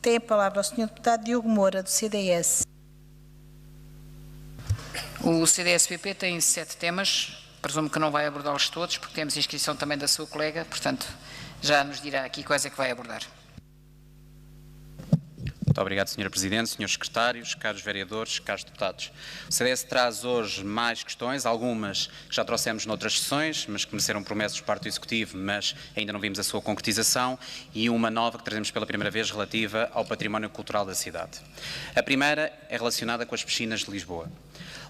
Tem a palavra o Sr. Deputado Diogo Moura, do CDS. O CDS-PP tem 7 temas, presumo que não vai abordá-los todos, porque temos inscrição também da sua colega, portanto, já nos dirá aqui quais é que vai abordar. Muito obrigado, Sra. Presidente, Srs. Secretários, caros vereadores, caros deputados. O CDS traz hoje mais questões, algumas que já trouxemos noutras sessões, mas que mereceram promessas por parte do Executivo, mas ainda não vimos a sua concretização, e uma nova que trazemos pela primeira vez relativa ao património cultural da cidade. A primeira é relacionada com as piscinas de Lisboa.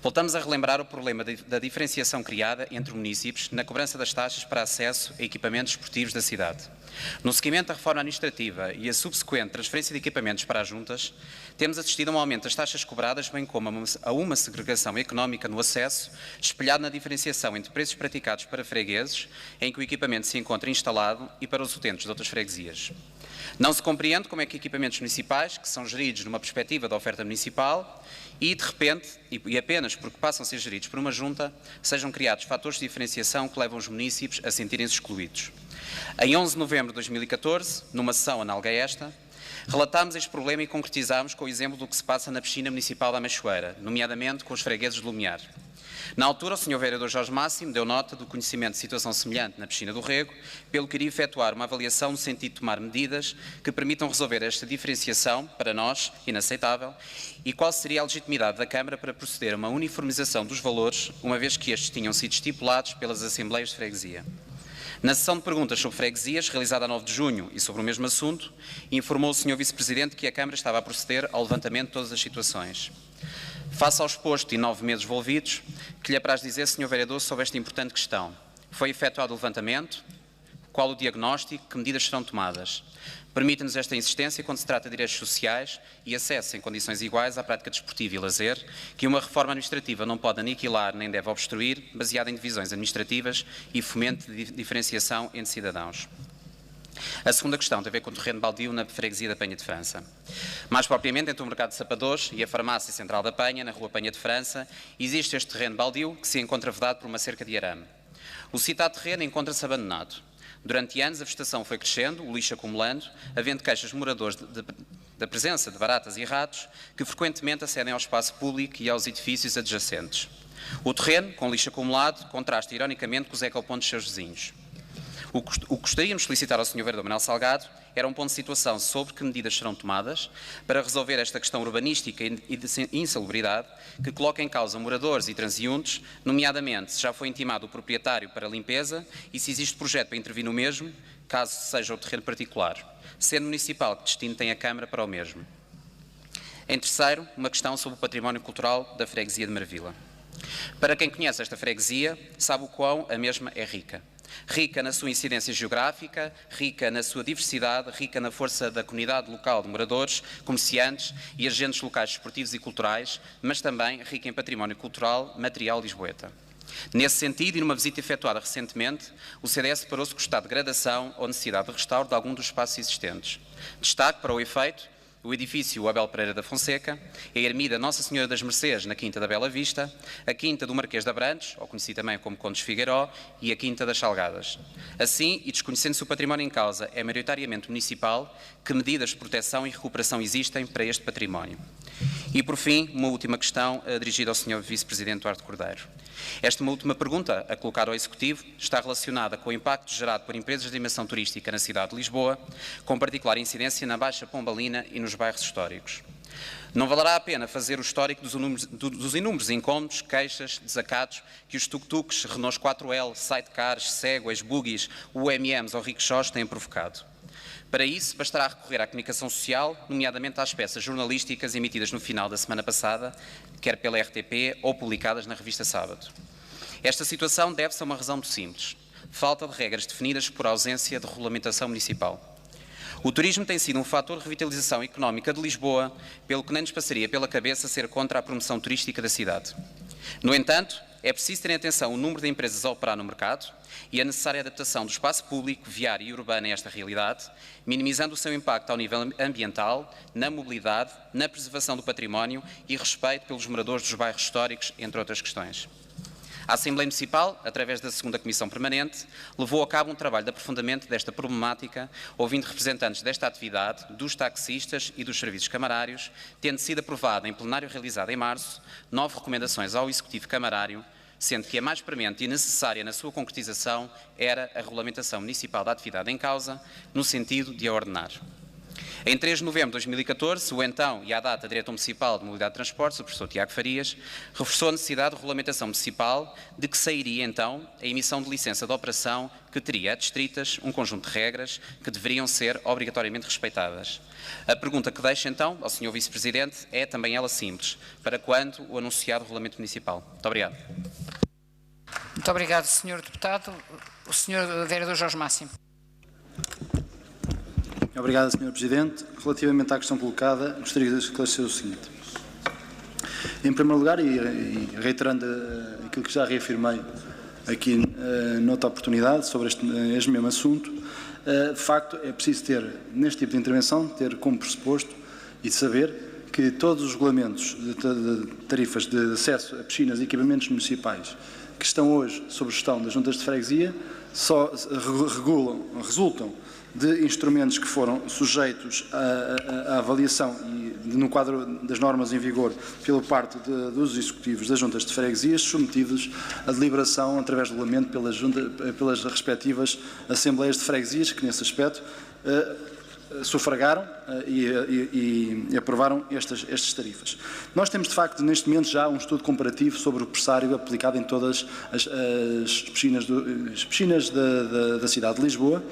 Voltamos a relembrar o problema da diferenciação criada entre municípios na cobrança das taxas para acesso a equipamentos esportivos da cidade. No seguimento da reforma administrativa e a subsequente transferência de equipamentos para as juntas, temos assistido a um aumento das taxas cobradas, bem como a uma segregação económica no acesso, espelhado na diferenciação entre preços praticados para fregueses, em que o equipamento se encontra instalado, e para os utentes de outras freguesias. Não se compreende como é que equipamentos municipais, que são geridos numa perspectiva da oferta municipal, e de repente, e apenas porque passam a ser geridos por uma junta, sejam criados fatores de diferenciação que levam os municípios a sentirem-se excluídos. Em 11 de novembro de 2014, numa sessão análoga a esta, relatámos este problema e concretizámos com o exemplo do que se passa na piscina municipal da Machoeira, nomeadamente com os fregueses de Lumiar. Na altura, o Sr. Vereador Jorge Máximo deu nota do conhecimento de situação semelhante na piscina do Rego, pelo que iria efetuar uma avaliação no sentido de tomar medidas que permitam resolver esta diferenciação, para nós, inaceitável, e qual seria a legitimidade da Câmara para proceder a uma uniformização dos valores, uma vez que estes tinham sido estipulados pelas Assembleias de Freguesia. Na sessão de perguntas sobre freguesias, realizada a 9 de junho e sobre o mesmo assunto, informou o Sr. Vice-Presidente que a Câmara estava a proceder ao levantamento de todas as situações. Face ao exposto e 9 meses envolvidos, que lhe apraz dizer, Sr. Vereador, sobre esta importante questão. Foi efetuado o levantamento? Qual o diagnóstico? Que medidas serão tomadas? Permite-nos esta insistência quando se trata de direitos sociais e acesso em condições iguais à prática desportiva e lazer, que uma reforma administrativa não pode aniquilar nem deve obstruir, baseada em divisões administrativas e fomento de diferenciação entre cidadãos. A segunda questão tem a ver com o terreno baldio na freguesia da Penha de França. Mais propriamente, entre o mercado de Sapadores e a farmácia central da Penha, na rua Penha de França, existe este terreno baldio que se encontra vedado por uma cerca de arame. O citado terreno encontra-se abandonado. Durante anos a vegetação foi crescendo, o lixo acumulando, havendo queixas de moradores da presença de baratas e ratos que frequentemente acedem ao espaço público e aos edifícios adjacentes. O terreno, com lixo acumulado, contrasta ironicamente com os ecopontos dos seus vizinhos. O que gostaríamos de solicitar ao Sr. Vereador Manuel Salgado era um ponto de situação sobre que medidas serão tomadas para resolver esta questão urbanística e de insalubridade que coloca em causa moradores e transeuntes, nomeadamente se já foi intimado o proprietário para a limpeza e se existe projeto para intervir no mesmo, caso seja o terreno particular, sendo municipal, que destino tem a Câmara para o mesmo. Em terceiro, uma questão sobre o património cultural da freguesia de Marvila. Para quem conhece esta freguesia, sabe o quão a mesma é rica. Rica na sua incidência geográfica, rica na sua diversidade, rica na força da comunidade local de moradores, comerciantes e agentes locais desportivos e culturais, mas também rica em património cultural material lisboeta. Nesse sentido, e numa visita efetuada recentemente, o CDS deparou-se com o estado de degradação ou necessidade de restauro de algum dos espaços existentes. Destaque para o efeito o edifício Abel Pereira da Fonseca, a ermida Nossa Senhora das Mercês na Quinta da Bela Vista, a Quinta do Marquês de Abrantes, ou conhecido também como Condes Figueiró, e a Quinta das Salgadas. Assim, e desconhecendo-se o património em causa é maioritariamente municipal, que medidas de proteção e recuperação existem para este património? E, por fim, uma última questão dirigida ao Sr. Vice-Presidente Duarte Cordeiro. Esta uma última pergunta a colocar ao Executivo está relacionada com o impacto gerado por empresas de dimensão turística na cidade de Lisboa, com particular incidência na Baixa Pombalina e nos bairros históricos. Não valerá a pena fazer o histórico dos inúmeros incómodos, queixas, desacatos que os tuk-tuks, Renaults 4L, sidecars, Segways, buggies, UMMs ou rickshaws têm provocado. Para isso, bastará recorrer à comunicação social, nomeadamente às peças jornalísticas emitidas no final da semana passada, quer pela RTP ou publicadas na revista Sábado. Esta situação deve-se a uma razão muito simples: falta de regras definidas por ausência de regulamentação municipal. O turismo tem sido um fator de revitalização económica de Lisboa, pelo que nem nos passaria pela cabeça ser contra a promoção turística da cidade. No entanto, é preciso ter em atenção o número de empresas a operar no mercado e a necessária adaptação do espaço público, viário e urbano a esta realidade, minimizando o seu impacto ao nível ambiental, na mobilidade, na preservação do património e respeito pelos moradores dos bairros históricos, entre outras questões. A Assembleia Municipal, através da 2ª Comissão Permanente, levou a cabo um trabalho de aprofundamento desta problemática, ouvindo representantes desta atividade, dos taxistas e dos serviços camarários, tendo sido aprovada em plenário realizado em março, 9 recomendações ao Executivo Camarário, sendo que a mais premente e necessária na sua concretização era a regulamentação municipal da atividade em causa, no sentido de a ordenar. Em 3 de novembro de 2014, o então e à data Diretor Municipal de Mobilidade de Transportes, o professor Tiago Farias, reforçou a necessidade de regulamentação municipal, de que sairia então a emissão de licença de operação que teria adstritas um conjunto de regras que deveriam ser obrigatoriamente respeitadas. A pergunta que deixo então ao Sr. Vice-Presidente é também ela simples: para quando o anunciado regulamento municipal? Muito obrigado. Muito obrigado, Sr. Deputado. O Sr. Vereador Jorge Máximo. Obrigado, Sr. Presidente. Relativamente à questão colocada, gostaria de esclarecer o seguinte. Em primeiro lugar, e reiterando aquilo que já reafirmei aqui noutra oportunidade sobre este mesmo assunto, de facto é preciso ter, neste tipo de intervenção, ter como pressuposto e saber que todos os regulamentos de tarifas de acesso a piscinas e equipamentos municipais que estão hoje sob gestão das juntas de freguesia só resultam de instrumentos que foram sujeitos à avaliação e no quadro das normas em vigor pela parte dos executivos das juntas de freguesias, submetidos à deliberação através do regulamento pelas respectivas assembleias de freguesias, que nesse aspecto sufragaram e aprovaram estas tarifas. Nós temos, de facto, neste momento já um estudo comparativo sobre o pressário aplicado em todas as piscinas da cidade de Lisboa,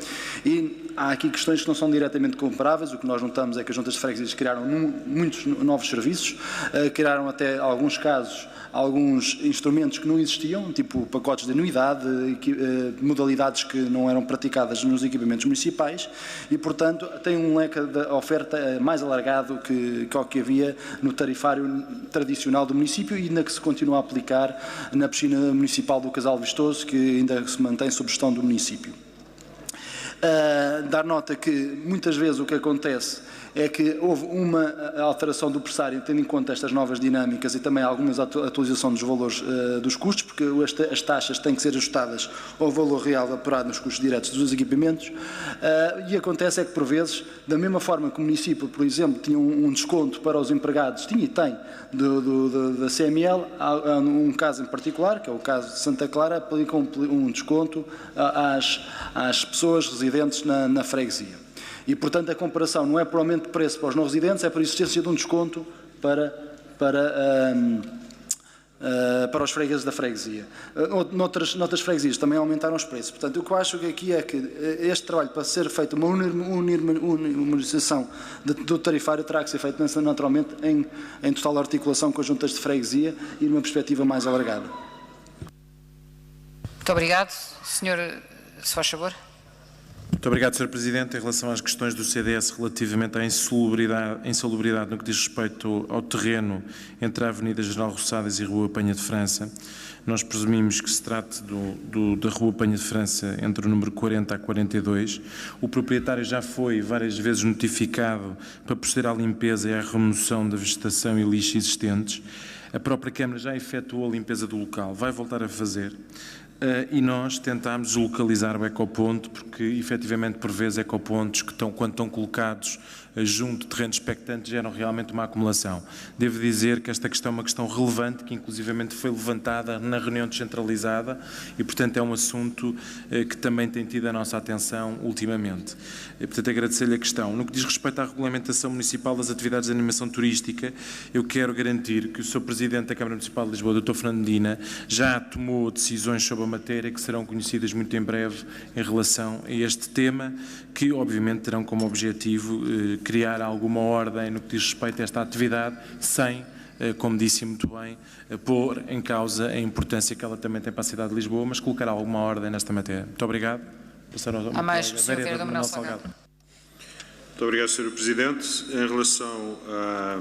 e há aqui questões que não são diretamente comparáveis. O que nós notamos é que as juntas de freguesias criaram muitos novos serviços, criaram até, em alguns casos, alguns instrumentos que não existiam, tipo pacotes de anuidade, modalidades que não eram praticadas nos equipamentos municipais e, portanto, tem um leque de oferta mais alargado que o que havia no tarifário tradicional do município e ainda que se continua a aplicar na piscina municipal do Casal Vistoso, que ainda se mantém sob gestão do município. Dar nota que muitas vezes o que acontece é que houve uma alteração do pressário, tendo em conta estas novas dinâmicas e também algumas atualização dos valores dos custos, porque as taxas têm que ser ajustadas ao valor real apurado nos custos diretos dos equipamentos, e acontece é que, por vezes, da mesma forma que o município, por exemplo, tinha um desconto para os empregados, tinha e tem, da CML, há um caso em particular, que é o caso de Santa Clara, aplicam um desconto às pessoas residentes na freguesia. E, portanto, a comparação não é por aumento de preço para os não residentes, é por existência de um desconto para os fregueses da freguesia. Noutras freguesias também aumentaram os preços. Portanto, o que eu acho aqui é que este trabalho, para ser feito uma uniformização do tarifário, terá que ser feito naturalmente em total articulação com as juntas de freguesia e numa perspectiva mais alargada. Muito obrigado. Senhor, se faz favor. Muito obrigado, Sr. Presidente. Em relação às questões do CDS relativamente à insalubridade no que diz respeito ao terreno entre a Avenida General Roçadas e a Rua Penha de França, nós presumimos que se trate da Rua Penha de França entre o número 40 a 42. O proprietário já foi várias vezes notificado para proceder à limpeza e à remoção da vegetação e lixo existentes. A própria Câmara já efetuou a limpeza do local, vai voltar a fazer. E nós tentámos deslocalizar o ecoponto, porque efetivamente por vezes ecopontos que quando estão colocados junto de terrenos expectantes geram realmente uma acumulação. Devo dizer que esta questão é uma questão relevante, que inclusivamente foi levantada na reunião descentralizada e, portanto, é um assunto que também tem tido a nossa atenção ultimamente. E, portanto, agradecer-lhe a questão. No que diz respeito à regulamentação municipal das atividades de animação turística, eu quero garantir que o Sr. Presidente da Câmara Municipal de Lisboa, Dr. Fernando Medina, já tomou decisões sobre a matéria que serão conhecidas muito em breve em relação a este tema, que obviamente terão como objetivo criar alguma ordem no que diz respeito a esta atividade, sem, como disse muito bem, pôr em causa a importância que ela também tem para a cidade de Lisboa, mas colocar alguma ordem nesta matéria. Muito obrigado. Passar ao vereador Manuel Salgado. Muito obrigado, Sr. Presidente. Em relação à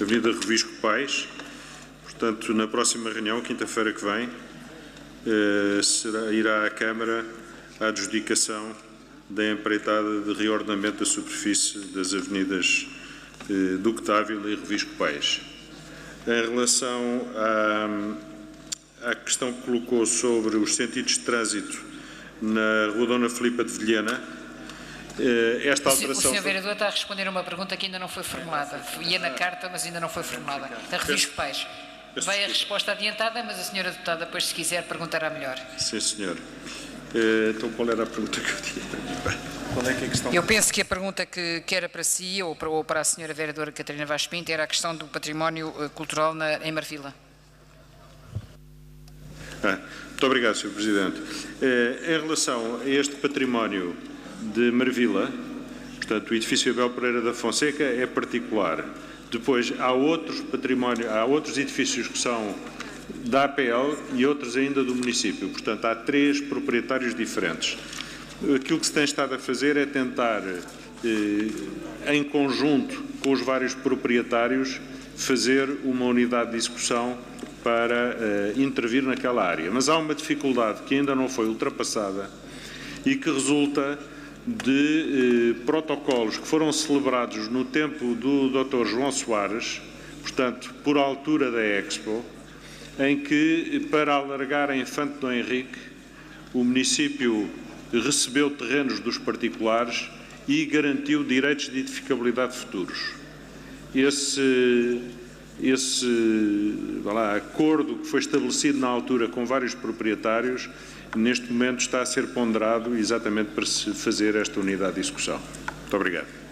Avenida Revisco Paes, portanto, na próxima reunião, quinta-feira que vem, irá à Câmara a adjudicação da empreitada de reordenamento da superfície das avenidas Duque d'Ávila e Revisco Paes. Em relação à questão que colocou sobre os sentidos de trânsito na Rua Dona Filipa de Vilhena. Esta alteração... O Sr. Vereador está a responder a uma pergunta que ainda não foi formulada. Ia na carta, mas ainda não foi formulada. Da Revisco Paes. Vai a resposta adiantada, mas a Sra. Deputada, depois, se quiser, perguntará melhor. Sim, senhor. Então, qual era a pergunta que eu tinha? Qual é que é a questão? Eu penso que a pergunta que era para si ou para a Sra. Vereadora Catarina Vaz Pinto era a questão do património cultural em Marvila. Muito obrigado, Sr. Presidente. Em relação a este património de Marvila, portanto, o edifício Abel Pereira da Fonseca é particular. Depois, há outros edifícios que são da APL e outros ainda do município. Portanto, há 3 proprietários diferentes. Aquilo que se tem estado a fazer é tentar, em conjunto com os vários proprietários, fazer uma unidade de execução para intervir naquela área. Mas há uma dificuldade que ainda não foi ultrapassada e que resulta de protocolos que foram celebrados no tempo do Dr. João Soares, portanto, por altura da Expo, em que, para alargar a Infante Dom Henrique, o município recebeu terrenos dos particulares e garantiu direitos de edificabilidade futuros. Esse acordo que foi estabelecido na altura com vários proprietários, neste momento está a ser ponderado exatamente para se fazer esta unidade de execução. Muito obrigado.